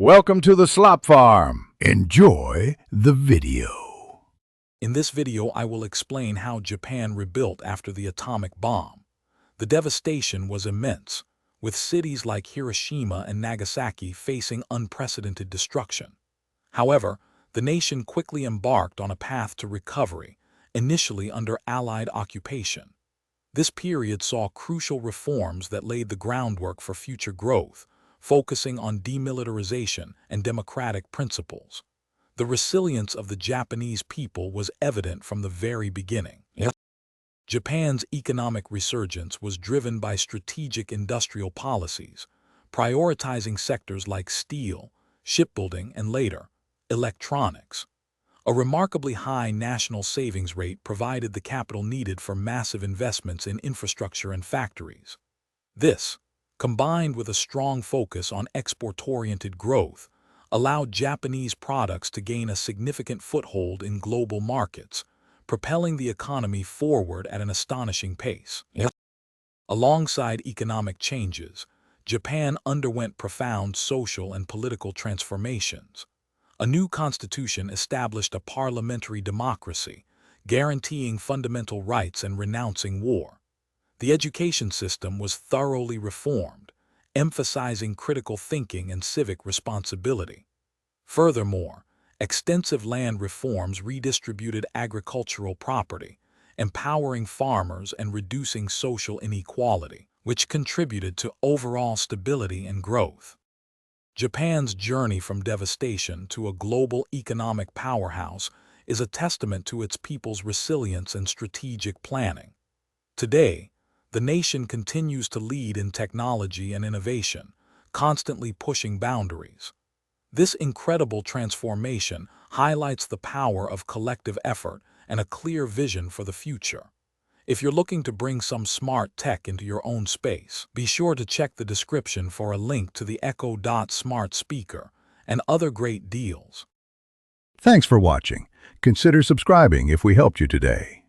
Welcome to the Slop Farm. Enjoy the video. In this video, I will explain how Japan rebuilt after the atomic bomb. The devastation was immense, with cities like Hiroshima and Nagasaki facing unprecedented destruction. However, the nation quickly embarked on a path to recovery, initially under Allied occupation. This period saw crucial reforms that laid the groundwork for future growth, focusing on demilitarization and democratic principles. The resilience of the Japanese people was evident from the very beginning. Japan's economic resurgence was driven by strategic industrial policies, prioritizing sectors like steel, shipbuilding, and later, electronics. A remarkably high national savings rate provided the capital needed for massive investments in infrastructure and factories. This, combined with a strong focus on export-oriented growth, allowed Japanese products to gain a significant foothold in global markets, propelling the economy forward at an astonishing pace. Alongside economic changes, Japan underwent profound social and political transformations. A new constitution established a parliamentary democracy, guaranteeing fundamental rights and renouncing war. The education system was thoroughly reformed, emphasizing critical thinking and civic responsibility. Furthermore, extensive land reforms redistributed agricultural property, empowering farmers and reducing social inequality, which contributed to overall stability and growth. Japan's journey from devastation to a global economic powerhouse is a testament to its people's resilience and strategic planning. Today, the nation continues to lead in technology and innovation, constantly pushing boundaries. This incredible transformation highlights the power of collective effort and a clear vision for the future. If you're looking to bring some smart tech into your own space, be sure to check the description for a link to the Echo Dot smart speaker and other great deals. Thanks for watching. Consider subscribing if we helped you today.